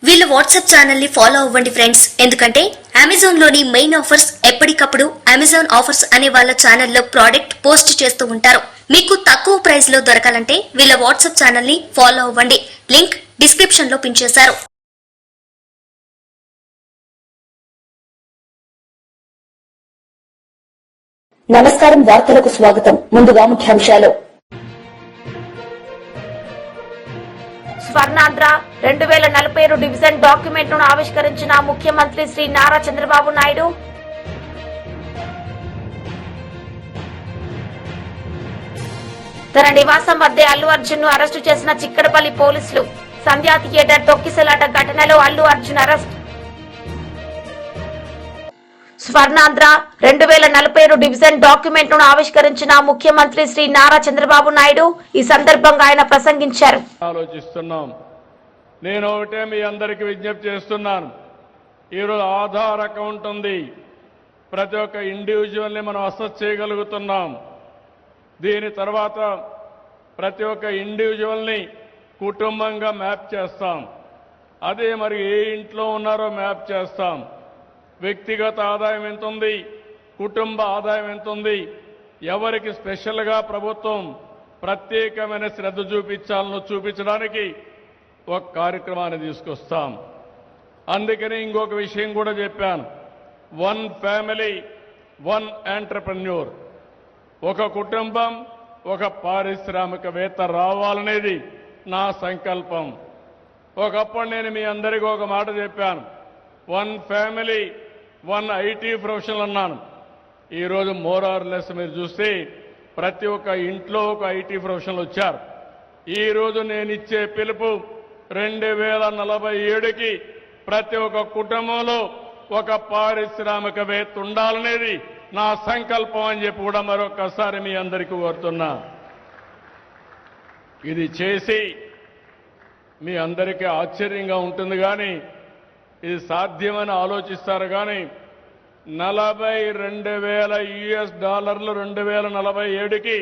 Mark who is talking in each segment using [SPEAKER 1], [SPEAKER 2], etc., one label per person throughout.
[SPEAKER 1] వీళ్ళ WhatsApp channel ని follow అవ్వండి ఫ్రెండ్స్. ఎందుకంటే అమెజాన్ లోని మెయిన్ ఆఫర్స్ ఎప్పటికప్పుడు అమెజాన్ ఆఫర్స్ అనే వాళ్ళ ఛానల్లో ప్రోడక్ట్ పోస్ట్ చేస్తూ ఉంటారు. మీకు తక్కువ ప్రైస్ లో దొరకాలంటే వీళ్ళ వాట్సాప్ ఛానల్ ని ఫాలో అవ్వండి. లింక్ డిస్క్రిప్షన్ లో పిన్ చేశారు.
[SPEAKER 2] నమస్కారం, వార్తలకు స్వాగతం. ముందుగా ముఖ్యాంశాలు.
[SPEAKER 3] స్వర్ణాంధ్ర 2047 డివిజన్ డాక్యుమెంట్ ను ఆవిష్కరించిన ముఖ్యమంత్రి శ్రీ నారా చంద్రబాబు నాయుడు. తన నివాసం వద్దే అల్లు అర్జున్ ను అరెస్టు చేసిన చిక్కడపల్లి పోలీసులు. సంధ్యా థియేటర్ తొక్కిసలాట ఘటనలో Allu Arjun arrest. Swarnandhra 2047 division document ను ఆవిష్కరించిన ముఖ్యమంత్రి శ్రీ నారా చంద్రబాబు నాయుడు ఈ సందర్భంగా ఆయన ప్రసంగించారు.
[SPEAKER 4] ఆలోచిస్తున్నాం. నేను ఒకటే మీ అందరికీ విజ్ఞప్తి చేస్తున్నాను. ఈరోజు ఆధార్ అకౌంట్ ఉంది. ప్రతి ఒక్క ఇండివిజువల్ని మనం అసెస్ చేయగలుగుతున్నాం. దీని తర్వాత ప్రతి ఒక్క ఇండివిజువల్ని కుటుంబంగా మ్యాప్ చేస్తాం. అదే మరి ఏ ఇంట్లో ఉన్నారో మ్యాప్ చేస్తాం. వ్యక్తిగత ఆదాయం ఎంత ఉంది, కుటుంబ ఆదాయం ఎంత ఉంది, ఎవరికి స్పెషల్గా ప్రభుత్వం ప్రత్యేకమైన శ్రద్ధ చూపించడానికి ఒక కార్యక్రమాన్ని తీసుకొస్తాం. అందుకని ఇంకొక విషయం కూడా చెప్పాను. 1 ఫ్యామిలీ 1 ఎంటర్‌ప్రెన్యూర్, ఒక కుటుంబం ఒక పారిశ్రామికవేత్త రావాలనేది నా సంకల్పం. ఒకప్పుడు నేను మీ అందరికీ ఒక మాట చెప్పాను. 1 ఫ్యామిలీ 1 ఐటీ ప్రొఫెషనల్ అన్నాను. ఈరోజు మోర్ ఆర్ లెస్ మీరు చూస్తే ప్రతి ఒక్క ఇంట్లో ఒక ఐటీ ప్రొఫెషనల్ వచ్చారు. ఈరోజు నేను ఇచ్చే పిలుపు 2047కి ప్రతి ఒక్క కుటుంబంలో ఒక పారిశ్రామికవేత్త ఉండాలనేది నా సంకల్పం అని చెప్పి కూడా మరొకసారి మీ అందరికీ కోరుతున్నా. ఇది చేసి మీ అందరికీ ఆశ్చర్యంగా ఉంటుంది, కానీ ఇది సాధ్యమని ఆలోచిస్తారు. కానీ $42,000 2047కి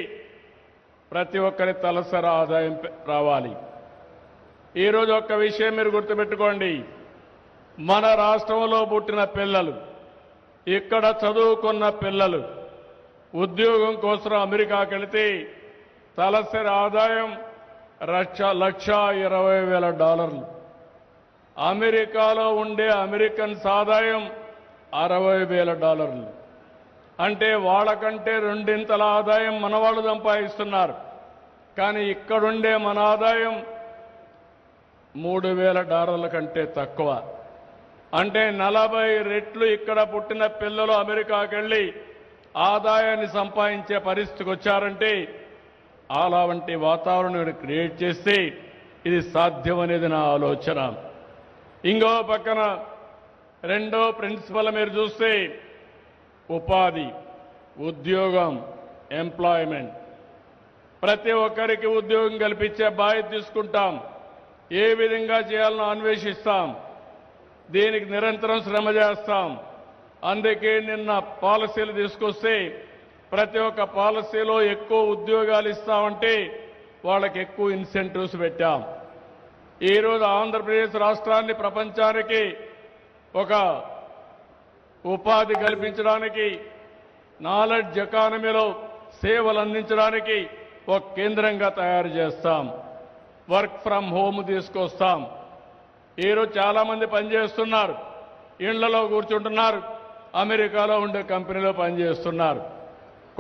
[SPEAKER 4] ప్రతి ఒక్కరి తలసరి ఆదాయం రావాలి. ఈరోజు ఒక్క విషయం మీరు గుర్తుపెట్టుకోండి. మన రాష్ట్రంలో పుట్టిన పిల్లలు, ఇక్కడ చదువుకున్న పిల్లలు ఉద్యోగం కోసం అమెరికాకి వెళితే తలసరి ఆదాయం $1,20,000. అమెరికాలో ఉండే అమెరికన్స్ ఆదాయం $60,000. అంటే వాళ్ళకంటే రెండింతల ఆదాయం మన వాళ్ళు సంపాదిస్తున్నారు. కానీ ఇక్కడుండే మన ఆదాయం $3,000 కంటే తక్కువ. అంటే 40 రెట్లు ఇక్కడ పుట్టిన పిల్లలు అమెరికాకి వెళ్ళి ఆదాయాన్ని సంపాదించే పరిస్థితికి వచ్చారంటే అలాంటి వాతావరణం క్రియేట్ చేస్తే ఇది సాధ్యమనేది నా ఆలోచన. ఇంకో పక్కన రెండో ప్రిన్సిపల్ మీరు చూస్తే ఉపాధి, ఉద్యోగం, ఎంప్లాయ్మెంట్. ప్రతి ఒక్కరికి ఉద్యోగం కల్పించే బాధ్యత తీసుకుంటాం. ఏ విధంగా చేయాలనో అన్వేషిస్తాం. దీనికి నిరంతరం శ్రమ చేస్తాం. అందుకే నిన్న పాలసీలు తీసుకొస్తే ప్రతి ఒక్క పాలసీలో ఎక్కువ ఉద్యోగాలు ఇస్తామంటే వాళ్ళకి ఎక్కువ ఇన్సెంటివ్స్ పెట్టాం. ఈరోజు ఆంధ్రప్రదేశ్ రాష్ట్రాన్ని ప్రపంచానికి ఒక ఉపాధి కల్పించడానికి, నాలెడ్జ్ ఎకానమీలో సేవలు అందించడానికి ఒక కేంద్రంగా తయారు చేస్తాం. వర్క్ ఫ్రమ్ హోమ్ తీసుకొస్తాం. ఈరోజు చాలామంది పనిచేస్తున్నారు, ఇళ్లలో కూర్చుంటున్నారు, అమెరికాలో ఉండే కంపెనీలో పనిచేస్తున్నారు.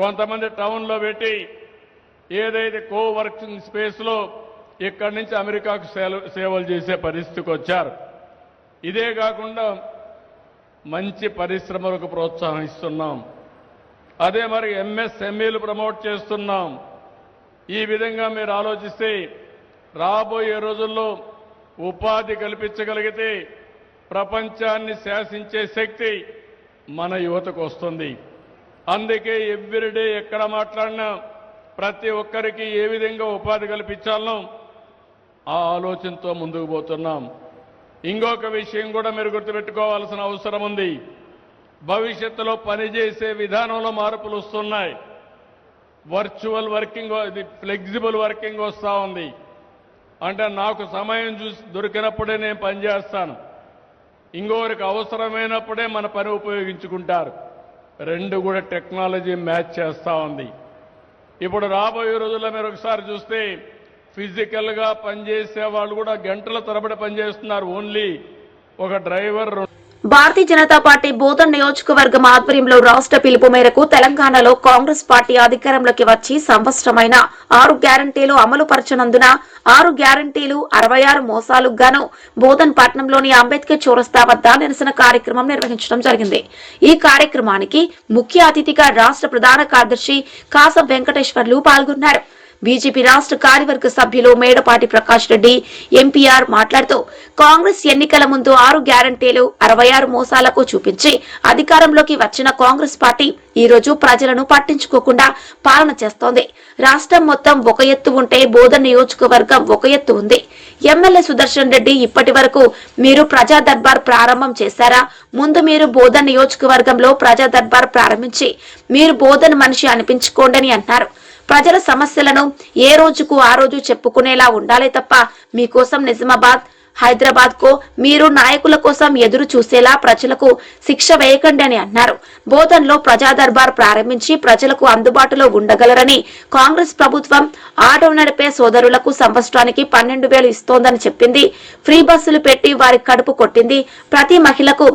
[SPEAKER 4] కొంతమంది టౌన్లో పెట్టి ఏదైతే కోవర్కింగ్ స్పేస్లో ఇక్కడి నుంచి అమెరికాకు సేవలు చేసే పరిస్థితికి వచ్చారు. ఇదే కాకుండా మంచి పరిశ్రమలకు ప్రోత్సాహం ఇస్తున్నాం. అదే మరి ఎంఎస్ఎంఈలు ప్రమోట్ చేస్తున్నాం. ఈ విధంగా మీరు ఆలోచిస్తే రాబోయే రోజుల్లో ఉపాధి కల్పించగలిగితే ప్రపంచాన్ని శాసించే శక్తి మన యువతకు వస్తుంది. అందుకే ఎవ్రీడే ఎక్కడ మాట్లాడినా ప్రతి ఒక్కరికి ఏ విధంగా ఉపాధి కల్పించాలనో ఆ ఆలోచనతో ముందుకు పోతున్నాం. ఇంకొక విషయం కూడా మీరు గుర్తుపెట్టుకోవాల్సిన అవసరం ఉంది. భవిష్యత్తులో పనిచేసే విధానంలో మార్పులు వస్తున్నాయి. వర్చువల్ వర్కింగ్, ఫ్లెక్సిబుల్ వర్కింగ్ వస్తూ ఉంది. అంటే నాకు సమయం దొరికినప్పుడే నేను పనిచేస్తాను, ఇంకొకరికి అవసరమైనప్పుడే మన పని ఉపయోగించుకుంటారు. రెండు కూడా టెక్నాలజీ మ్యాచ్ చేస్తూ ఉంది. ఇప్పుడు రాబోయే రోజుల్లో మీరు ఒకసారి చూస్తే ఫిజికల్గా పనిచేసే వాళ్ళు కూడా గంటల తరబడి పనిచేస్తున్నారు. ఓన్లీ ఒక డ్రైవర్.
[SPEAKER 3] భారతీయ జనతా పార్టీ బోధన్ నియోజకవర్గం ఆధ్వర్యంలో రాష్ట్ర పిలుపు మేరకు తెలంగాణలో కాంగ్రెస్ పార్టీ అధికారంలోకి వచ్చి సంవత్సరమైన 6 గ్యారంటీలు అమలు పరచనందున 6 గ్యారంటీలు 66 మోసాలకు గాను బోధన్ పట్టణంలోని అంబేద్కర్ చౌరస్తా వద్ద నిరసన కార్యక్రమం నిర్వహించడం జరిగింది. ఈ కార్యక్రమానికి ముఖ్య అతిథిగా రాష్ట్ర ప్రధాన కార్యదర్శి కాసం వెంకటేశ్వర్లు పాల్గొన్నారు. బీజేపీ రాష్ట్ర కార్యవర్గ సభ్యులు మేడపాటి ప్రకాష్ రెడ్డి ఎంపీఆర్ మాట్లాడుతూ కాంగ్రెస్ ఎన్నికల ముందు 6 గ్యారంటీలు 66 మోసాలకు చూపించి అధికారంలోకి వచ్చిన కాంగ్రెస్ పార్టీ ఈ రోజు ప్రజలను పట్టించుకోకుండా పాలన చేస్తోంది. రాష్ట్రం మొత్తం ఒక ఎత్తు ఉంటే బోధన్ నియోజకవర్గం ఒక ఎత్తు ఉంది. ఎమ్మెల్యే సుదర్శన్ రెడ్డి ఇప్పటి వరకు మీరు ప్రజా దర్బార్ ప్రారంభం చేశారా? ముందు మీరు బోధన్ నియోజకవర్గంలో ప్రజా దర్బార్ ప్రారంభించి మీరు బోధన్ మనిషి అనిపించుకోండి అన్నారు. ప్రజల సమస్యలను ఏ రోజుకు ఆ రోజు చెప్పుకునేలా ఉండాలి తప్ప మీకోసం నిజామాబాద్, హైదరాబాద్ కో మీరు నాయకుల కోసం ఎదురు చూసేలా ప్రజలకు శిక్ష వేయకండి అని అన్నారు. బోధన్లో ప్రజా దర్బార్ ప్రారంభించి ప్రజలకు అందుబాటులో ఉండగలరని కాంగ్రెస్ ప్రభుత్వం ఆటో నడిపే సోదరులకు సంవత్సరానికి 12,000 ఇస్తోందని చెప్పింది. ఫ్రీ బస్సులు పెట్టి వారి కడుపు కొట్టింది. ప్రతి మహిళకు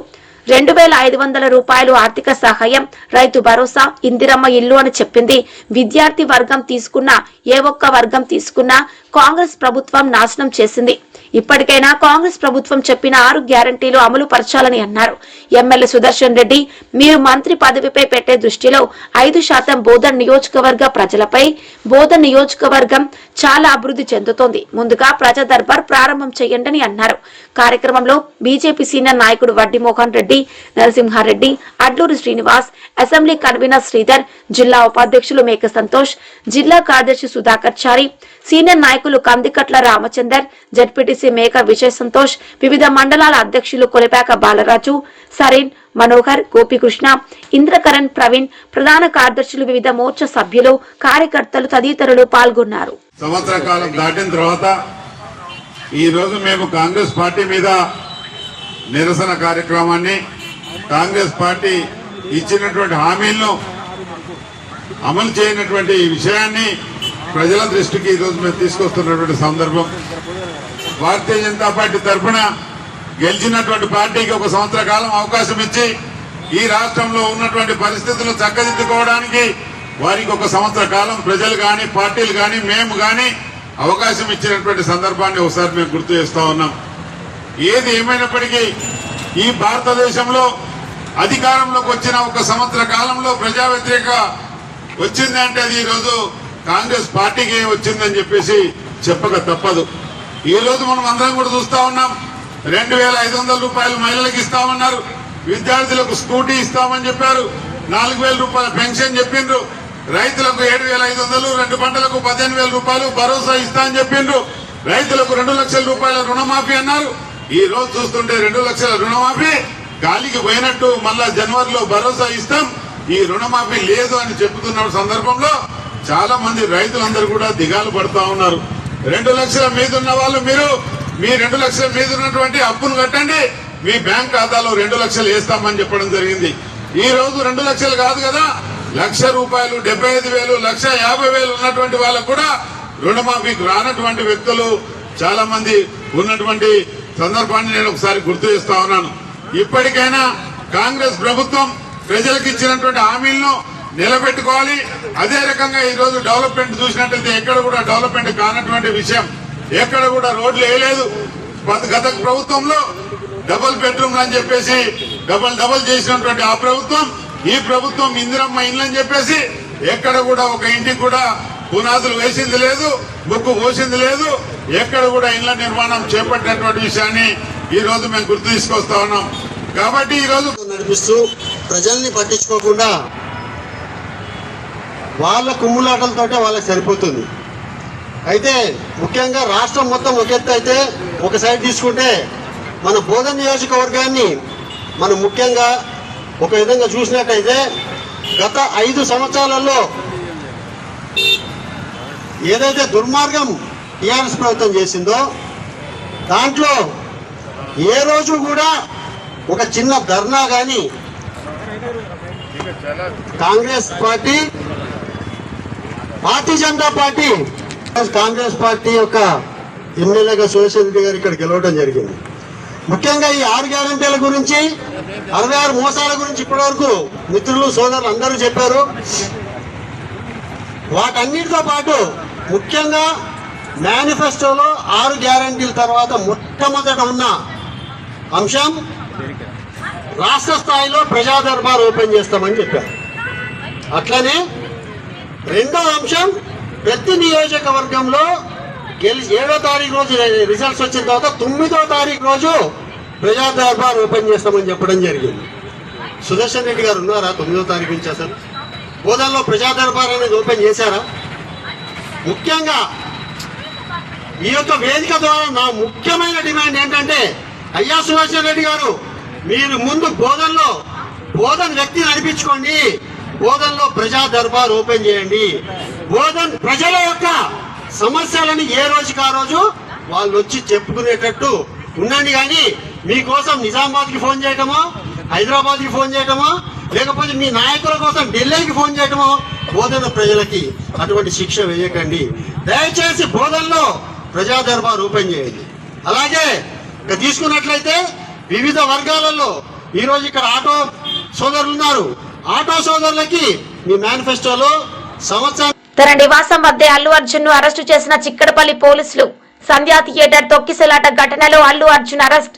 [SPEAKER 3] 2,500 రూపాయలు ఆర్థిక సహాయం, రైతు భరోసా, ఇందిరమ్మ ఇల్లు అని చెప్పింది. విద్యార్థి వర్గం తీసుకున్నా ఏ ఒక్క వర్గం తీసుకున్నా కాంగ్రెస్ ప్రభుత్వం నాశనం చేసింది. ఇప్పటికైనా కాంగ్రెస్ ప్రభుత్వం చెప్పిన 6 గ్యారంటీలు అమలు పరచాలని అన్నారు. ఎమ్మెల్యే సుదర్శన్ రెడ్డి మీరు మంత్రి పదవిపై పెట్టే దృష్టిలో 5% బోధన్ నియోజకవర్గ ప్రజలపై బోధన్ నియోజకవర్గం చాలా అభివృద్ధి చెందుతోంది. ముందుగా ప్రజా దర్బార్ ప్రారంభం చేయండి అన్నారు. కార్యక్రమంలో బీజేపీ సీనియర్ నాయకుడు వడ్డి మోహన్ రెడ్డి, నరసింహారెడ్డి, అడ్లూరి శ్రీనివాస్, అసెంబ్లీ కన్వీనర్ శ్రీధర్, జిల్లా ఉపాధ్యక్షులు మేక సంతోష్, జిల్లా కార్యదర్శి సుధాకర్ చారి, సీనియర్ నాయకులు కందికట్ల రామచందర్, జడ్పీటీసీ మేక విజయ్ సంతోష్, వివిధ మండలాల అధ్యక్షులు కొలిపాక బాలరాజు, సరీన్, మనోహర్, గోపికృష్ణ, ఇంద్రకరణ్, ప్రవీణ్, ప్రధాన కార్యదర్శులు, వివిధ మోర్చా సభ్యులు, కార్యకర్తలు తదితరులు పాల్గొన్నారు.
[SPEAKER 5] సంవత్సర కాలం దాటిన తర్వాత ఈ రోజు మేము కాంగ్రెస్ పార్టీ మీద నిరసన కార్యక్రమాన్ని, కాంగ్రెస్ పార్టీ ఇచ్చినటువంటి హామీలను అమలు చేయనటువంటి విషయాన్ని ప్రజల దృష్టికి ఈరోజు మేము తీసుకొస్తున్నటువంటి సందర్భం. భారతీయ జనతా పార్టీ తరఫున గెలిచినటువంటి పార్టీకి 1 సంవత్సర కాలం అవకాశం ఇచ్చి ఈ రాష్ట్రంలో ఉన్నటువంటి పరిస్థితులు చక్కదిద్దుకోవడానికి వారికి 1 సంవత్సర కాలం ప్రజలు గాని, పార్టీలు గాని, మేము గాని అవకాశం ఇచ్చినటువంటి సందర్భాన్ని ఒకసారి మేము గుర్తు చేస్తా ఉన్నాం. ఏది ఏమైనప్పటికీ ఈ భారతదేశంలో అధికారంలోకి వచ్చిన 1 సంవత్సర కాలంలో ప్రజా వ్యతిరేక వచ్చిందంటే అది ఈరోజు కాంగ్రెస్ పార్టీకి వచ్చిందని చెప్పేసి చెప్పక తప్పదు. ఈ రోజు మనం అందరం కూడా చూస్తా ఉన్నాం. 2,500 రూపాయలు మహిళలకు ఇస్తామన్నారు, విద్యార్థులకు స్కూటీ ఇస్తామని చెప్పారు, 4,000 రూపాయల పెన్షన్ చెప్పిండ్రు, రైతులకు 7,500, 2 పంటలకు 15,000 రూపాయలు భరోసా ఇస్తా అని చెప్పిండ్రు, రైతులకు 2 లక్షల రూపాయల రుణమాఫీ అన్నారు. ఈ రోజు చూస్తుంటే 2 లక్షల రుణమాఫీ గాలికి పోయినట్టు మళ్ళా జనవరిలో భరోసా ఇస్తాం, ఈ రుణమాఫీ లేదు అని చెబుతున్న సందర్భంలో చాలా మంది రైతులందరూ కూడా దిగాలు పడతా ఉన్నారు. 2 లక్షల మీద ఉన్న వాళ్ళు మీ 2 లక్షల మీద ఉన్నటువంటి అప్పును కట్టండి, మీ బ్యాంక్ ఖాతాలో 2 లక్షలు వేస్తామని చెప్పడం జరిగింది. ఈ రోజు 2 లక్షలు కాదు కదా, 1,00,000 రూపాయలు, 75,000, 1,50,000 ఉన్నటువంటి వాళ్ళకు కూడా రుణమాఫీకి రానటువంటి వ్యక్తులు చాలా మంది ఉన్నటువంటి సందర్భాన్ని నేను ఒకసారి గుర్తు చేస్తా ఉన్నాను. ఇప్పటికైనా కాంగ్రెస్ ప్రభుత్వం ప్రజలకు ఇచ్చినటువంటి హామీలను నిలబెట్టుకోవాలి. అదే రకంగా ఈ రోజు డెవలప్మెంట్ చూసినట్లయితే ఎక్కడ కూడా డెవలప్మెంట్ కానటువంటి విషయం, ఎక్కడ కూడా రోడ్లు వేయలేదు. గత ప్రభుత్వంలో డబుల్ బెడ్రూమ్లు అని చెప్పేసి డబల్ చేసినటువంటి ఆ ప్రభుత్వం, ఈ ప్రభుత్వం ఇందిరమ్మ ఇండ్లు అని చెప్పేసి ఎక్కడ కూడా ఒక ఇంటికి కూడా పునాదులు వేసింది లేదు, బుక్కు పోసింది లేదు, ఎక్కడ కూడా ఇండ్ల నిర్మాణం చేపట్టినటువంటి విషయాన్ని ఈ రోజు మేము గుర్తు తీసుకొస్తా ఉన్నాం. కాబట్టి ఈ రోజు
[SPEAKER 6] నడిపిస్తూ ప్రజల్ని పట్టించుకోకుండా వాళ్ళ కుమ్ములాటలతోటే వాళ్ళకి సరిపోతుంది. అయితే ముఖ్యంగా రాష్ట్రం మొత్తం ఒక ఎత్తు అయితే ఒక సైడ్ తీసుకుంటే మన బోధన్ నియోజకవర్గాన్ని మనం ముఖ్యంగా ఒక విధంగా చూసినట్టయితే గత 5 సంవత్సరాలలో ఏదైతే దుర్మార్గం టీఆర్ఎస్ ప్రభుత్వం చేసిందో దాంట్లో ఏ రోజు కూడా ఒక చిన్న ధర్నా కానీ Congress party Bharatiya Janata party Congress party యొక్క ఎమ్మెల్యేగా సురేష్ రెడ్డి గారు ఇక్కడ గెలవడం జరిగింది. ముఖ్యంగా ఈ 6 గ్యారెంటీల గురించి 66 మోసాల గురించి ఇప్పటివరకు మిత్రులు సోదరులు అందరూ చెప్పారు. వాటన్నిటితో పాటు ముఖ్యంగా మేనిఫెస్టోలో 6 గ్యారెంటీల తర్వాత మొట్టమొదట ఉన్న అంశం రాష్ట్ర స్థాయిలో ప్రజా దర్బార్ ఓపెన్ చేస్తామని చెప్పారు. అట్లనే రెండో అంశం ప్రతి నియోజకవర్గంలో 7వ తారీఖు రోజు రిజల్ట్స్ వచ్చిన తర్వాత 9వ తారీఖు రోజు ప్రజా దర్బార్ ఓపెన్ చేస్తామని చెప్పడం జరిగింది. సుదర్శన్ రెడ్డి గారు ఉన్నారా 9వ తారీఖు నుంచి? అసలు బోధనలో ప్రజా దర్బార్ అనేది ఓపెన్ చేశారా? ముఖ్యంగా ఈ యొక్క వేదిక ద్వారా నా ముఖ్యమైన డిమాండ్ ఏంటంటే, అయ్యా సుదర్శన్ రెడ్డి గారు, మీరు ముందు బోధన్ వ్యక్తిని నడిపించుకోండి, బోధన్లో ప్రజా దర్బార్ ఓపెన్ చేయండి. బోధన్ ప్రజల యొక్క సమస్యలని ఏ రోజుకి ఆ రోజు వాళ్ళు వచ్చి చెప్పుకునేటట్టు ఉండండి. కానీ మీకోసం నిజామాబాద్కి ఫోన్ చేయటమో, హైదరాబాద్కి ఫోన్ చేయటమో, లేకపోతే మీ నాయకుల కోసం ఢిల్లీకి ఫోన్ చేయటమో బోధన ప్రజలకి అటువంటి శిక్ష వేయకండి. దయచేసి బోధనలో ప్రజా దర్బార్ ఓపెన్ చేయండి. అలాగే ఇక తీసుకున్నట్లయితే వివిధ వర్గాలలో ఈరోజు ఇక్కడ ఆటో సోదరులు ఉన్నారు. ఆటో సోదరులకి మీ మేనిఫెస్టోలో సంవత్సరం
[SPEAKER 3] తన నివాసం వద్దే అల్లు అర్జున్ ను అరెస్టు చేసిన చిక్కడపల్లి పోలీసులు. సంధ్యా థియేటర్ తొక్కిసలాట ఘటనలో అల్లు అర్జున్ అరెస్ట్.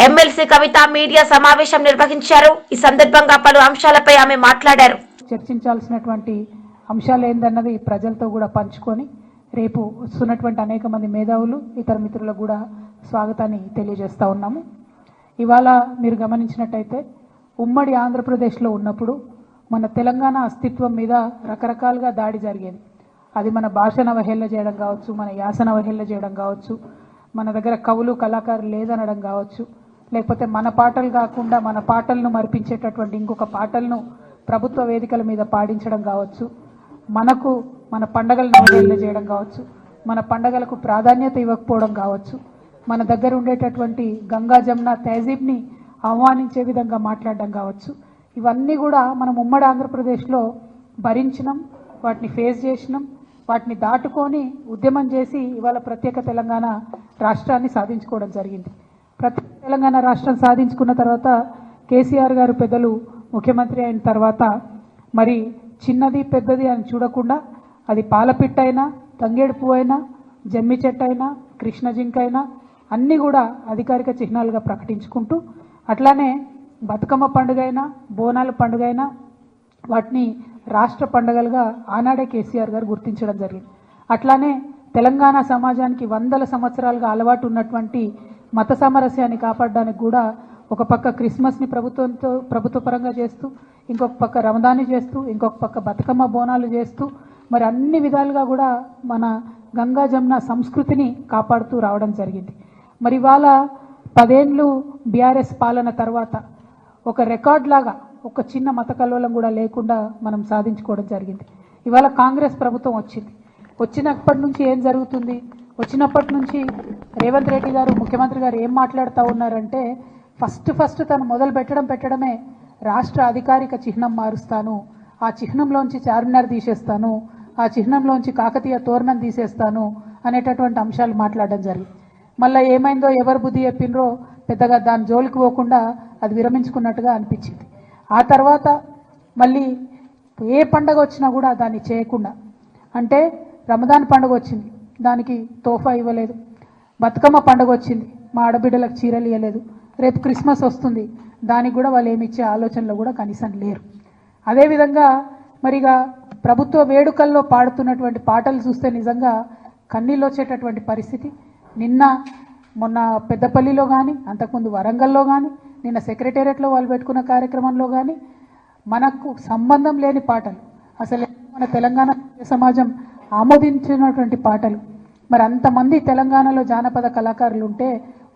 [SPEAKER 3] ఎమ్మెల్సీ కవిత మీడియా సమావేశం నిర్వహించారు. ఈ సందర్భంగా పలు అంశాలపై ఆమె మాట్లాడారు.
[SPEAKER 7] చర్చించాల్సినటువంటి అంశాలు ఏందన్నది ప్రజలతో కూడా పంచుకొని రేపు వస్తున్నటువంటి అనేక మంది మేధావులు ఇతర మిత్రులకు కూడా స్వాగతాన్ని తెలియజేస్తా ఉన్నాము. ఇవాళ మీరు గమనించినట్టయితే ఉమ్మడి ఆంధ్రప్రదేశ్లో ఉన్నప్పుడు మన తెలంగాణ అస్తిత్వం మీద రకరకాలుగా దాడి జరిగేది. అది మన భాషను అవహేళన చేయడం కావచ్చు, మన యాసను అవహేళన చేయడం కావచ్చు, మన దగ్గర కవులు కళాకారులు లేదనడం కావచ్చు, లేకపోతే మన పాటలు కాకుండా మన పాటలను మరిపించేటటువంటి ఇంకొక పాటలను ప్రభుత్వ వేదికల మీద పాడించడం కావచ్చు, మన పండగలను అవహేళన చేయడం కావచ్చు, మన పండగలకు ప్రాధాన్యత ఇవ్వకపోవడం కావచ్చు, మన దగ్గర ఉండేటటువంటి గంగా జమున తహజీబ్ని అవమానించే విధంగా మాట్లాడడం కావచ్చు. ఇవన్నీ కూడా మనం ఉమ్మడి ఆంధ్రప్రదేశ్లో భరించినాం, వాటిని ఫేస్ చేసినాం, వాటిని దాటుకొని ఉద్యమం చేసి ఇవాళ ప్రత్యేక తెలంగాణ రాష్ట్రాన్ని సాధించుకోవడం జరిగింది. ప్రత్యేక తెలంగాణ రాష్ట్రం సాధించుకున్న తర్వాత కేసీఆర్ గారు పెద్దలు ముఖ్యమంత్రి అయిన తర్వాత మరి చిన్నది పెద్దది అని చూడకుండా అది పాలపిట్టైనా, తంగేడు పువ్వైనా, జమ్మి చెట్టైనా, కృష్ణ జింకైనా అన్నీ కూడా అధికారిక చిహ్నాలుగా ప్రకటించుకుంటూ, అట్లానే బతుకమ్మ పండుగ అయినా, బోనాల పండుగ అయినా వాటిని రాష్ట్ర పండుగలుగా ఆనాడే కేసీఆర్ గారు గుర్తించడం జరిగింది. అట్లానే తెలంగాణ సమాజానికి వందల సంవత్సరాలుగా అలవాటు ఉన్నటువంటి మత సామరస్యాన్ని కాపాడడానికి కూడా ఒక పక్క క్రిస్మస్ని ప్రభుత్వ పరంగా చేస్తూ, ఇంకొక పక్క రమదాన్ని చేస్తూ, ఇంకొక పక్క బతుకమ్మ బోనాలు చేస్తూ, మరి అన్ని విధాలుగా కూడా మన గంగా జమున సంస్కృతిని కాపాడుతూ రావడం జరిగింది. మరి ఇవాళ 10 ఏళ్ళు బీఆర్ఎస్ పాలన తర్వాత ఒక రికార్డ్ లాగా ఒక చిన్న మత కల్లోలం కూడా లేకుండా మనం సాధించుకోవడం జరిగింది. ఇవాళ కాంగ్రెస్ ప్రభుత్వం వచ్చినప్పటి నుంచి ఏం జరుగుతుంది? వచ్చినప్పటి నుంచి రేవంత్ రెడ్డి గారు ముఖ్యమంత్రి గారు ఏం మాట్లాడుతూ ఉన్నారంటే, ఫస్ట్ తను మొదలు పెట్టడమే రాష్ట్ర అధికారిక చిహ్నం మారుస్తాను, ఆ చిహ్నంలోంచి చార్మినార్ తీసేస్తాను, ఆ చిహ్నంలోంచి కాకతీయ తోరణం తీసేస్తాను అనేటటువంటి అంశాలు మాట్లాడడం జరిగింది. మళ్ళీ ఏమైందో, ఎవరు బుద్ధి చెప్పినరో పెద్దగా దాని జోలికి పోకుండా అది విరమించుకున్నట్టుగా అనిపించింది. ఆ తర్వాత మళ్ళీ ఏ పండగ వచ్చినా కూడా దాన్ని చేయకుండా, అంటే రమదాన్ పండుగ వచ్చింది దానికి తోఫా ఇవ్వలేదు, బతుకమ్మ పండుగ వచ్చింది మా ఆడబిడ్డలకు చీరలు ఇవ్వలేదు, రేపు క్రిస్మస్ వస్తుంది దానికి కూడా వాళ్ళు ఏమి ఇచ్చే ఆలోచనలో కూడా కనీసం లేరు. అదేవిధంగా మరిగా ప్రభుత్వ వేడుకల్లో పాడుతున్నటువంటి పాటలు చూస్తే నిజంగా కన్నీళ్ళు వచ్చేటటువంటి పరిస్థితి. నిన్న మొన్న పెద్దపల్లిలో కానీ, అంతకుముందు వరంగల్లో కానీ, నిన్న సెక్రటేరియట్లో వాళ్ళు పెట్టుకున్న కార్యక్రమంలో కానీ మనకు సంబంధం లేని పాటలు, అసలు మన తెలంగాణ సమాజం ఆమోదించినటువంటి పాటలు. మరి అంతమంది తెలంగాణలో జానపద కళాకారులు ఉంటే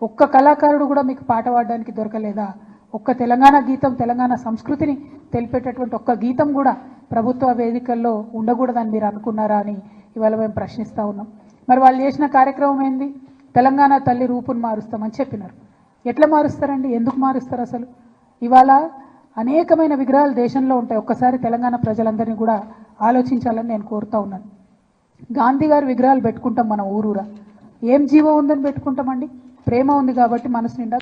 [SPEAKER 7] ఒక్క కళాకారుడు కూడా మీకు పాట పాడడానికి దొరకలేదా? ఒక్క తెలంగాణ గీతం, తెలంగాణ సంస్కృతిని తెలిపేటటువంటి ఒక్క గీతం కూడా ప్రభుత్వ వేదికల్లో ఉండకూడదని మీరు అనుకున్నారా అని ఇవాళ మేము ప్రశ్నిస్తూ ఉన్నాం. మరి వాళ్ళు చేసిన కార్యక్రమం ఏంది? తెలంగాణ తల్లి రూపును మారుస్తామని చెప్పినారు. ఎట్లా మారుస్తారండి? ఎందుకు మారుస్తారు? అసలు ఇవాళ అనేకమైన విగ్రహాలు దేశంలో ఉంటాయి. ఒక్కసారి తెలంగాణ ప్రజలందరినీ కూడా ఆలోచించాలని నేను కోరుతా ఉన్నాను. గాంధీ గారి విగ్రహాలు పెట్టుకుంటాం మన ఊరూరా, ఏం జీవం ఉందని పెట్టుకుంటామండి? ప్రేమ ఉంది కాబట్టి మనసు నిండా.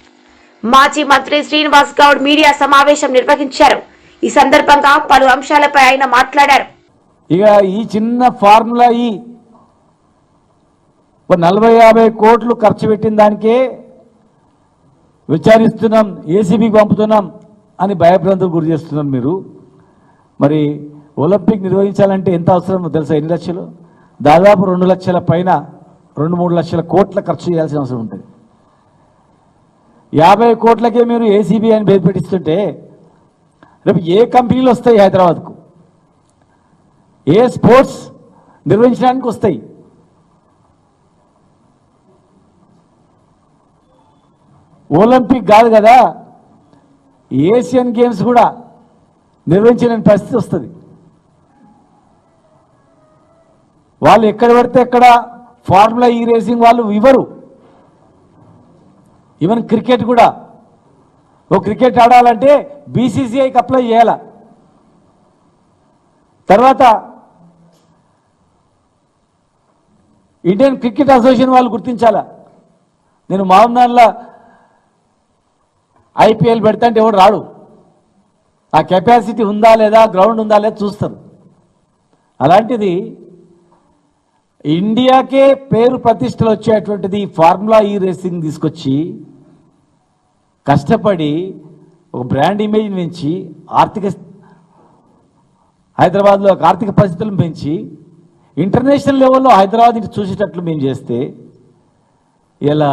[SPEAKER 3] మాజీ మంత్రి శ్రీనివాస్ గౌడ్ మీడియా సమావేశం నిర్వహించారు. ఈ సందర్భంగా పలు అంశాలపై ఆయన మాట్లాడారు.
[SPEAKER 8] ఇక ఈ చిన్న ఫార్ములా 40-50 కోట్లు ఖర్చు పెట్టిన దానికే విచారిస్తున్నాం, ఏసీబీకి పంపుతున్నాం అని భయభ్రాంతులు గురి చేస్తున్నారు మీరు. మరి ఒలింపిక్ నిర్వహించాలంటే ఎంత అవసరమో తెలుసా? ఎన్ని లక్షలు? దాదాపు 2 లక్షల పైన, 2-3 లక్షల కోట్ల ఖర్చు చేయాల్సిన అవసరం ఉంటుంది. 50 కోట్లకే మీరు ఏసీబీ అని పేరు పెట్టిస్తుంటే రేపు ఏ కంపెనీలు వస్తాయి హైదరాబాద్కు? ఏ స్పోర్ట్స్ నిర్వహించడానికి వస్తాయి? ఒలింపిక్ కాదు కదా, ఏషియన్ గేమ్స్ కూడా నిర్వహించలేని పరిస్థితి వస్తుంది. వాళ్ళు ఎక్కడ పడితే ఎక్కడ ఫార్ములా ఈ రేసింగ్ వాళ్ళు ఇవ్వరు. ఈవెన్ క్రికెట్ కూడా, ఓ క్రికెట్ ఆడాలంటే బీసీసీఐకి అప్లై చేయాల, తర్వాత ఇండియన్ క్రికెట్ అసోసియేషన్ వాళ్ళు గుర్తించాలా. నేను మామూలుగా ఐపీఎల్ పెడతా అంటే ఎవడు రాడు. ఆ కెపాసిటీ ఉందా లేదా, గ్రౌండ్ ఉందా లేదా చూస్తారు. అలాంటిది ఇండియాకే పేరు ప్రతిష్టలు వచ్చేటువంటిది ఫార్ములా ఈ రేసింగ్ తీసుకొచ్చి కష్టపడి ఒక బ్రాండ్ ఇమేజ్ పెంచి హైదరాబాద్లో ఆర్థిక పరిస్థితులను పెంచి ఇంటర్నేషనల్ లెవెల్లో హైదరాబాద్ చూసేటట్లు మేము చేస్తే ఇలా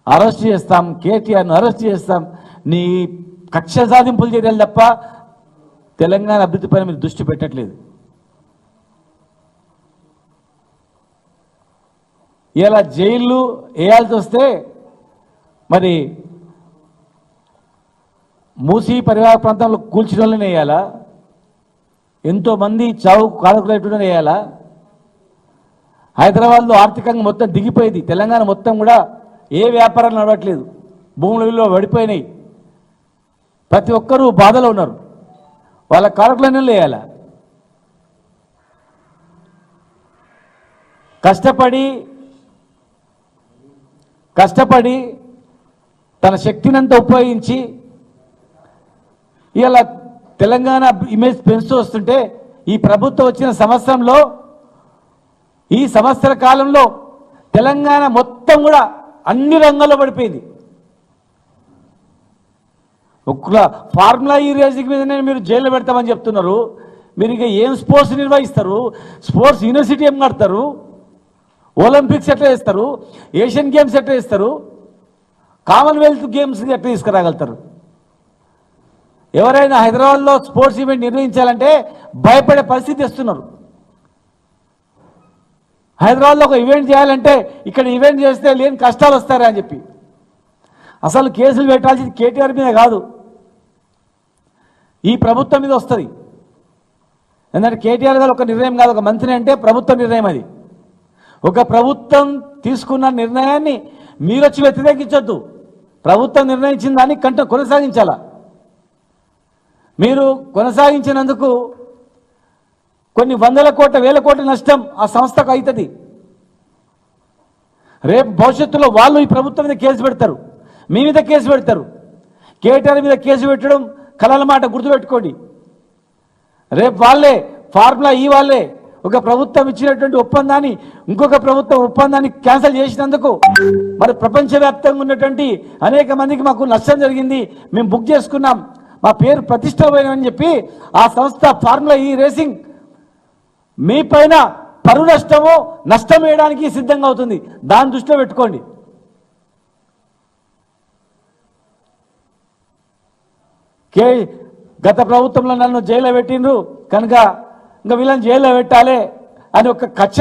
[SPEAKER 8] అరెస్ట్ చేస్తాం, కేటీఆర్ను అరెస్ట్ చేస్తాం, నీ కక్ష సాధింపులు చర్యలు తప్ప తెలంగాణ అభివృద్ధి పైన మీరు దృష్టి పెట్టట్లేదు. ఇలా జైళ్ళు వేయాల్సి వస్తే మరి మూసీ పరివాహక ప్రాంతంలో కూల్చిన వాళ్ళని వేయాలా? ఎంతోమంది చావు కారకులైన వేయాలా? హైదరాబాద్లో ఆర్థికంగా మొత్తం దిగిపోయింది. తెలంగాణ మొత్తం కూడా ఏ వ్యాపారాలు నడవట్లేదు, భూముల విలువ పడిపోయినాయి, ప్రతి ఒక్కరూ బాధలో ఉన్నారు. వాళ్ళ కారకులైన వేయాలా? కష్టపడి తన శక్తినంతా ఉపయోగించి ఇలా తెలంగాణ ఇమేజ్ పెంచుతూ వస్తుంటే ఈ ప్రభుత్వం వచ్చిన సంవత్సరంలో, ఈ సంవత్సర కాలంలో తెలంగాణ మొత్తం కూడా అన్ని రంగాల్లో పడిపోయింది. ఒక్క ఫార్ములా ఈ రేసింగ్ మీదనే మీరు జైల్లో పెడతామని చెప్తున్నారు. మీరు ఇక ఏం స్పోర్ట్స్ నిర్వహిస్తారు? స్పోర్ట్స్ యూనివర్సిటీ ఏం కడతారు? ఒలింపిక్స్ ఎట్లా చేస్తారు? ఏషియన్ గేమ్స్ ఎట్లా చేస్తారు? కామన్వెల్త్ గేమ్స్ ఎట్లా తీసుకురాగలుగుతారు? ఎవరైనా హైదరాబాద్లో స్పోర్ట్స్ ఈవెంట్ నిర్వహించాలంటే భయపడే పరిస్థితి ఇస్తున్నారు. హైదరాబాద్లో ఒక ఈవెంట్ చేయాలంటే ఇక్కడ ఈవెంట్ చేస్తే లేని కష్టాలు వస్తారా అని చెప్పి అసలు కేసులు పెట్టాల్సింది కేటీఆర్ మీద కాదు, ఈ ప్రభుత్వం మీద వస్తుంది. ఎందుకంటే కేటీఆర్ గారు ఒక నిర్ణయం కాదు, ఒక మంత్రి అంటే ప్రభుత్వ నిర్ణయం. అది ఒక ప్రభుత్వం తీసుకున్న నిర్ణయాన్ని మీరు వచ్చి వ్యతిరేకించొద్దు. ప్రభుత్వం నిర్ణయించిన దాన్ని కొనసాగించాలా. మీరు కొనసాగించినందుకు కొన్ని వందల కోట్ల, వేల కోట్ల నష్టం ఆ సంస్థకు అవుతుంది. రేపు భవిష్యత్తులో వాళ్ళు ఈ ప్రభుత్వం మీద కేసు పెడతారు, మీ మీద కేసు పెడతారు. కేటీఆర్ మీద కేసు పెట్టడం కలల మాట, గుర్తుపెట్టుకోండి. రేపు వాళ్ళే ఫార్ములా ఈ వాళ్ళే ఒక ప్రభుత్వం ఇచ్చినటువంటి ఒప్పందాన్ని ఇంకొక ప్రభుత్వం ఒప్పందాన్ని క్యాన్సిల్ చేసినందుకు మరి ప్రపంచవ్యాప్తంగా ఉన్నటువంటి అనేక మందికి మాకు నష్టం జరిగింది, మేము బుక్ చేసుకున్నాం, మా పేరు ప్రతిష్ట పోయినామని చెప్పి ఆ సంస్థ ఫార్ములా ఈ రేసింగ్ మీ పైన పరువు నష్టం వేయడానికి సిద్ధంగా అవుతుంది. దాన్ని దృష్టిలో పెట్టుకోండి. గత ప్రభుత్వంలో నన్ను జైల్లో పెట్టిండ్రు కనుక ఇంకా వీళ్ళని జైల్లో పెట్టాలి అని ఒక కక్ష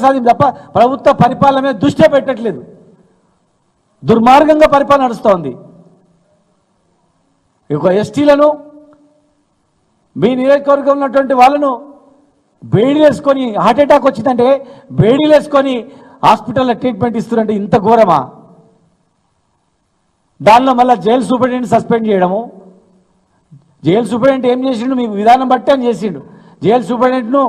[SPEAKER 8] సాధింపు తప్ప ప్రభుత్వ పరిపాలన మీద దృష్టి పెట్టట్లేదు. దుర్మార్గంగా పరిపాలన నడుస్తోంది. ఒక ఎస్టీలను మీ నియోజకవర్గంలో ఉన్నటువంటి వాళ్ళను బేడీలు వేసుకొని హార్ట్ అటాక్ వచ్చిందంటే బేడీలు వేసుకొని హాస్పిటల్లో ట్రీట్మెంట్ ఇస్తున్నారంటే ఇంత ఘోరమా? దానిలో మళ్ళీ జైలు సూపరింటెండెంట్ సస్పెండ్ చేయడము. జైలు సూపరింటెండెంట్ ఏం చేసిండు? మీ విధానం బట్టి అని చేసిండు. జైలు సూపరింటెండెంట్ను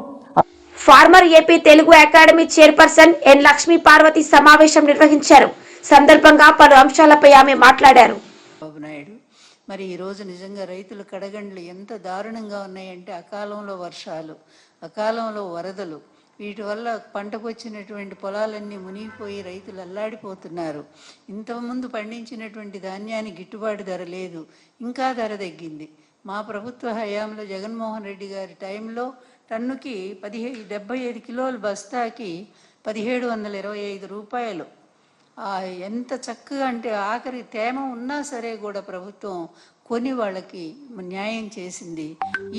[SPEAKER 3] former AP Telugu Academy chairperson N Lakshmi Parvathi సమావేశం నిర్వహించారు. సందర్భంగా పలు అంశాలపై ఆమె మాట్లాడారు.
[SPEAKER 9] నాయుడు మరి ఈరోజు నిజంగా రైతుల కడగండ్లు ఎంత దారుణంగా ఉన్నాయంటే అకాలంలో వర్షాలు, అకాలంలో వరదలు, వీటి వల్ల పంటకు వచ్చినటువంటి పొలాలన్నీ మునిగిపోయి రైతులు అల్లాడిపోతున్నారు. ఇంతకుముందు పండించినటువంటి ధాన్యానికి గిట్టుబాటు ధర లేదు, ఇంకా ధర తగ్గింది. మా ప్రభుత్వ హయాంలో జగన్మోహన్ రెడ్డి గారి టైంలో టన్నుకి 75 కిలోల బస్తాకి 1725 రూపాయలు. ఎంత చక్కగా అంటే ఆఖరి తేమ ఉన్నా సరే కూడా ప్రభుత్వం కొని వాళ్ళకి న్యాయం చేసింది.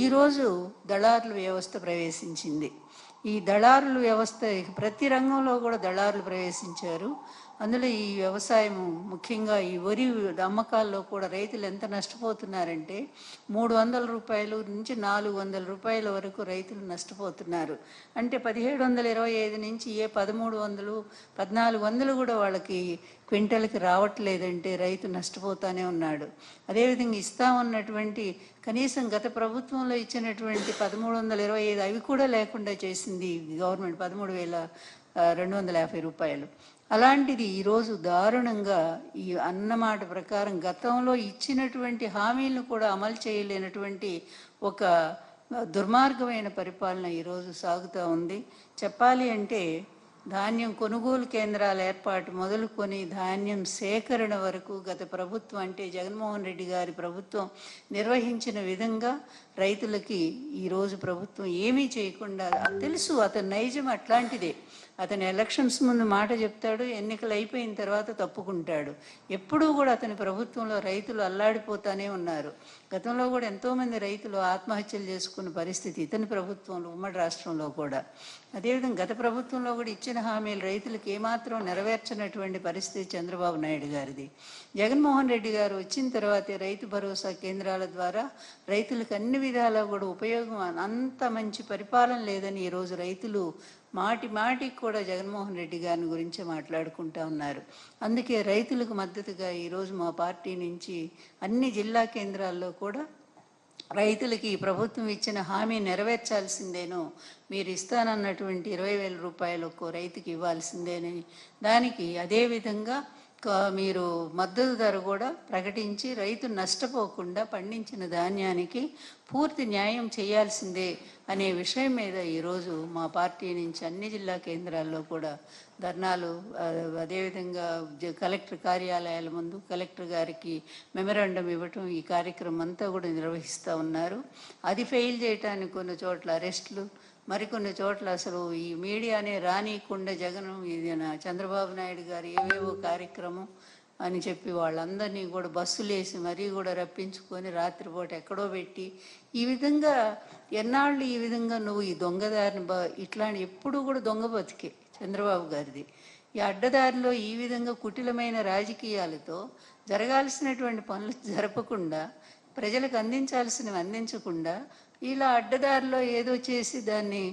[SPEAKER 9] ఈరోజు దళారుల వ్యవస్థ ప్రవేశించింది. ఈ దళారుల వ్యవస్థ ప్రతి రంగంలో కూడా దళారులు ప్రవేశించారు. అందులో ఈ వ్యవసాయం ముఖ్యంగా ఈ వరి అమ్మకాల్లో కూడా రైతులు ఎంత నష్టపోతున్నారంటే 300 రూపాయలు నుంచి 400 రూపాయల వరకు రైతులు నష్టపోతున్నారు. అంటే 1725 నుంచి 1300, 1400 కూడా వాళ్ళకి క్వింటల్కి రావట్లేదంటే రైతు నష్టపోతానే ఉన్నాడు. అదేవిధంగా ఇస్తామన్నటువంటి కనీసం గత ప్రభుత్వంలో ఇచ్చినటువంటి 1325 అవి కూడా లేకుండా చేసింది గవర్నమెంట్, 13,250 రూపాయలు. అలాంటిది ఈరోజు దారుణంగా ఈ అన్నమాట ప్రకారం గతంలో ఇచ్చినటువంటి హామీలను కూడా అమలు చేయలేనటువంటి ఒక దుర్మార్గమైన పరిపాలన ఈరోజు సాగుతూ ఉంది. చెప్పాలి అంటే ధాన్యం కొనుగోలు కేంద్రాల ఏర్పాటు మొదలుకొని ధాన్యం సేకరణ వరకు గత ప్రభుత్వం అంటే జగన్మోహన్ రెడ్డి గారి ప్రభుత్వం నిర్వహించిన విధంగా రైతులకి ఈరోజు ప్రభుత్వం ఏమీ చేయకుండా, తెలుసు అతని నైజం అట్లాంటిదే. అతని ఎలక్షన్స్ ముందు మాట చెప్తాడు, ఎన్నికలు అయిపోయిన తర్వాత తప్పుకుంటాడు. ఎప్పుడూ కూడా అతని ప్రభుత్వంలో రైతులు అల్లాడిపోతానే ఉన్నారు. గతంలో కూడా ఎంతోమంది రైతులు ఆత్మహత్యలు చేసుకున్న పరిస్థితి ఇతని ప్రభుత్వంలో, ఉమ్మడి రాష్ట్రంలో కూడా. అదేవిధంగా గత ప్రభుత్వంలో కూడా ఇచ్చిన హామీలు రైతులకు ఏమాత్రం నెరవేర్చినటువంటి పరిస్థితి చంద్రబాబు నాయుడు గారిది. జగన్మోహన్ రెడ్డి గారు వచ్చిన తర్వాతే రైతు భరోసా కేంద్రాల ద్వారా రైతులకు అన్ని విధాలా కూడా ఉపయోగం, అంత మంచి పరిపాలన లేదని ఈరోజు రైతులు మాటికి కూడా జగన్మోహన్ రెడ్డి గారిని గురించి మాట్లాడుకుంటూ ఉన్నారు. అందుకే రైతులకు మద్దతుగా ఈరోజు మా పార్టీ నుంచి అన్ని జిల్లా కేంద్రాల్లో కూడా రైతులకి ఈ ప్రభుత్వం ఇచ్చిన హామీ నెరవేర్చాల్సిందేనో, మీరు ఇస్తానన్నటువంటి 20,000 రూపాయలు ఒక్కో రైతుకి ఇవ్వాల్సిందేనని, దానికి అదేవిధంగా మీరు మద్దతు ధర కూడా ప్రకటించి రైతు నష్టపోకుండా పండించిన ధాన్యానికి పూర్తి న్యాయం చేయాల్సిందే అనే విషయం మీద ఈరోజు మా పార్టీ నుంచి అన్ని జిల్లా కేంద్రాల్లో కూడా ధర్నాలు, అదేవిధంగా కలెక్టర్ కార్యాలయాల ముందు కలెక్టర్ గారికి మెమరాండం ఇవ్వటం, ఈ కార్యక్రమం అంతా కూడా నిర్వహిస్తూ ఉన్నారు. అది ఫెయిల్ చేయటానికి కొన్ని చోట్ల అరెస్టులు, మరికొన్ని చోట్ల అసలు ఈ మీడియానే రానియకుండా జగన్ చంద్రబాబు నాయుడు గారు ఏవేవో కార్యక్రమం అని చెప్పి వాళ్ళందరినీ కూడా బస్సులేసి మరీ కూడా రప్పించుకొని రాత్రిపూట ఎక్కడో పెట్టి, ఈ విధంగా ఎన్నాళ్ళు ఈ విధంగా నువ్వు ఈ దొంగదారిని ఇట్లాంటి ఎప్పుడు కూడా దొంగ బతికే చంద్రబాబు గారిది. ఈ అడ్డదారిలో ఈ విధంగా కుటిలమైన రాజకీయాలతో జరగాల్సినటువంటి పనులు జరపకుండా, ప్రజలకు అందించాల్సినవి అందించకుండా, ఇలా అడ్డదారిలో ఏదో చేసి దాన్ని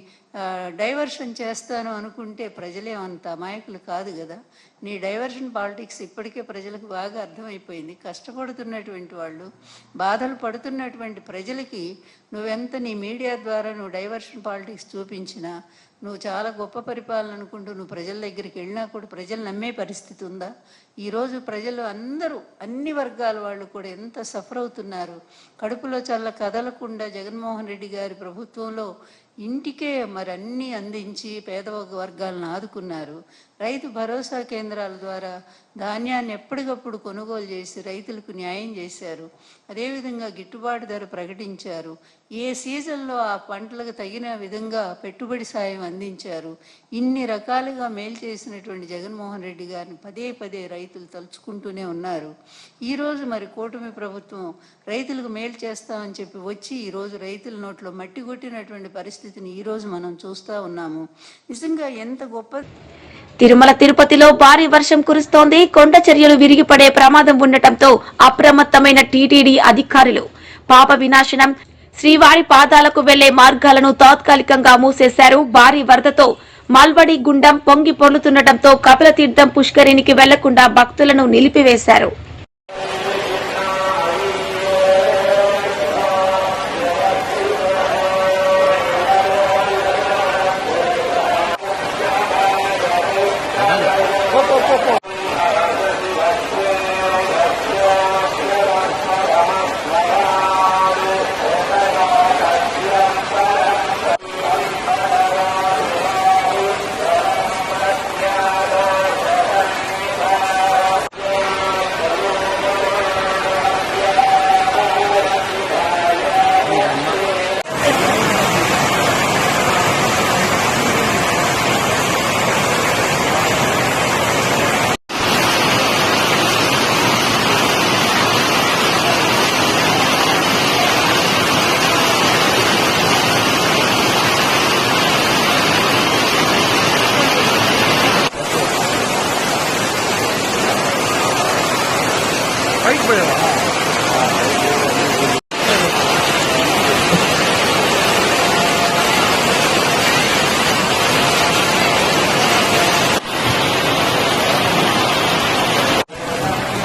[SPEAKER 9] డైవర్షన్ చేస్తాను అనుకుంటే ప్రజలేమంత అమాయకులు కాదు కదా. నీ డైవర్షన్ పాలిటిక్స్ ఇప్పటికే ప్రజలకు బాగా అర్థమైపోయింది. కష్టపడుతున్నటువంటి వాళ్ళు, బాధలు పడుతున్నటువంటి ప్రజలకి నువ్వెంత నీ మీడియా ద్వారా నువ్వు డైవర్షన్ పాలిటిక్స్ చూపించినా, నువ్వు చాలా గొప్ప పరిపాలన అనుకుంటూ నువ్వు ప్రజల దగ్గరికి వెళ్ళినా కూడా ప్రజలు నమ్మే పరిస్థితి ఉందా? ఈరోజు ప్రజలు అందరూ, అన్ని వర్గాల వాళ్ళు కూడా ఎంత సఫర్ అవుతున్నారు. కడుపులో చల్ల కదలకుండా జగన్మోహన్ రెడ్డి గారి ప్రభుత్వంలో ఇంటికే మరి అన్నీ అందించి పేద వర్గాలను ఆదుకున్నారు. రైతు భరోసా కేంద్రాల ద్వారా ధాన్యాన్ని ఎప్పటికప్పుడు కొనుగోలు చేసి రైతులకు న్యాయం చేశారు. అదేవిధంగా గిట్టుబాటు ధర ప్రకటించారు. ఏ సీజన్లో ఆ పంటలకు తగిన విధంగా పెట్టుబడి సాయం అందించారు. ఇన్ని రకాలుగా మేలు చేసినటువంటి జగన్మోహన్ రెడ్డి గారిని పదే పదే రైతులు తలుచుకుంటూనే ఉన్నారు. ఈరోజు మరి కూటమి ప్రభుత్వం రైతులకు మేలు చేస్తామని చెప్పి వచ్చి ఈరోజు రైతుల నోట్లో మట్టి కొట్టినటువంటి పరిస్థితిని ఈరోజు మనం చూస్తూ ఉన్నాము. నిజంగా ఎంత గొప్ప.
[SPEAKER 3] తిరుమల తిరుపతిలో భారీ వర్షం కురుస్తోంది. కొండ చర్యలు విరిగిపడే ప్రమాదం ఉండటంతో అప్రమత్తమైన టీటీడీ అధికారులు పాప వినాశనం, శ్రీవారి పాదాలకు వెళ్లే మార్గాలను తాత్కాలికంగా మూసేశారు. భారీ వరదతో మాల్వడి గుండం పొంగి పొర్లుతుండటంతో కపిలతీర్థం పుష్కరిణికి వెళ్లకుండా భక్తులను నిలిపివేశారు.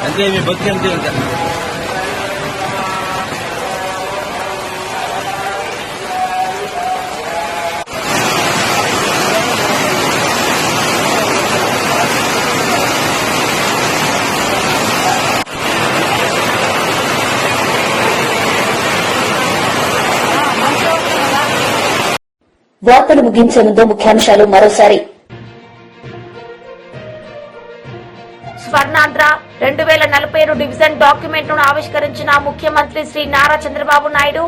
[SPEAKER 10] అంతే మీ బతుకు అంతే ఇంకా.
[SPEAKER 2] వార్తలు ముగించే ముందు ముఖ్యాంశాలు మరోసారి.
[SPEAKER 3] స్వర్ణాంధ్ర 2047 డివిజన్ డాక్యుమెంట్ ను ఆవిష్కరించిన ముఖ్యమంత్రి శ్రీ నారా చంద్రబాబు నాయుడు.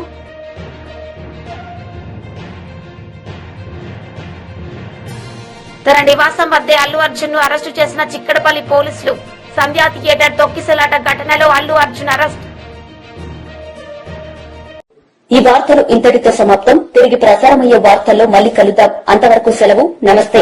[SPEAKER 3] తన నివాసం వద్దే అల్లు అర్జున్ ను అరెస్టు చేసిన చిక్కడపల్లి పోలీసులు. సంధ్యా థియేటర్ తొక్కిసలాట ఘటనలో అల్లు అర్జున్ అరెస్ట్.
[SPEAKER 2] ఈ వార్తలు ఇంతటితో సమాప్తం. తిరిగి ప్రసారమయ్యే వార్తల్లో మళ్లీ కలుద్దాం. అంతవరకు సెలవు. నమస్తే.